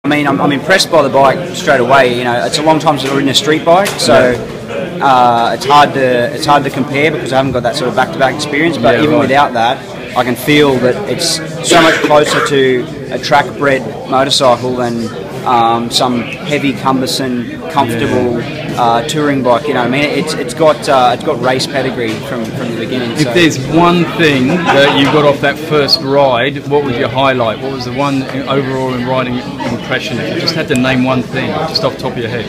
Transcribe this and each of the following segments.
I mean, I'm impressed by the bike straight away. You know, it's a long time since I've ridden a street bike, so it's hard to compare because I haven't got that sort of back-to-back experience. But even without that, I can feel that it's so much closer to a track-bred motorcycle than some heavy, cumbersome, comfortable touring bike. You know what I mean? It's got race pedigree from the beginning. If there's one thing that you got off that first ride, what would you highlight? What was the one overall riding impression? If you just had to name one thing, just off the top of your head.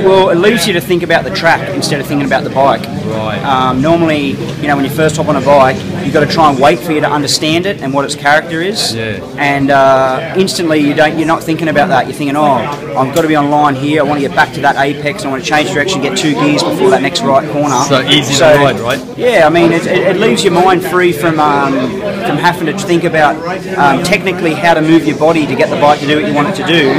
Well, it leads you to think about the track instead of thinking about the bike. Right. Normally, you know, when you first hop on a bike, you've got to try and wait for you to understand it and what its character is. Yeah. And instantly, you're not thinking about that. You're thinking, oh, I've got to be on line here. I want to get back to that apex. I want to change direction, get 2 gears before that next right corner. So easy to ride, right? Yeah, I mean, it leaves your mind free from having to think about technically how to move your body to get the bike to do what you want it to do.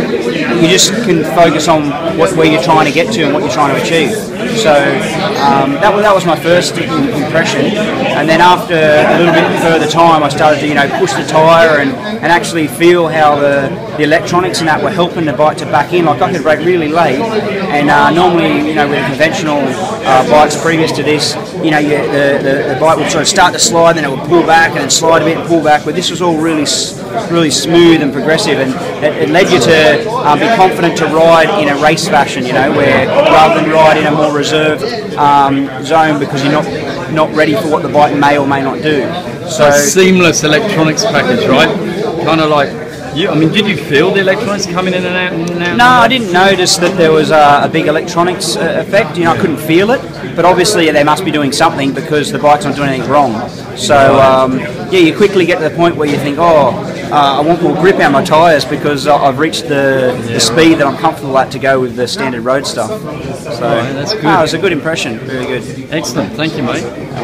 You just can focus on where you're trying to get to and what you're trying to achieve. So that was my first impression, and then after a little bit further time, I started to push the tyre and actually feel how the electronics and that were helping the bike to back in. Like I could brake really late, and normally with the conventional bikes previous to this, the bike would sort of start to slide, then it would pull back and then slide a bit and pull back. But this was all really smooth and progressive, and it led you to be confident to ride in a race fashion, where rather than ride in a more reserved zone because you're not ready for what the bike may or may not do. So seamless electronics package, right? Kind of like, did you feel the electronics coming in and out? And out? No, I didn't notice that there was a big electronics effect. I couldn't feel it, but obviously they must be doing something because the bike's not doing anything wrong. So you quickly get to the point where you think, I want more grip out my tyres because I've reached the speed that I'm comfortable at to go with the standard road stuff. So that's good. It was a good impression, very good. Excellent, thank you, mate.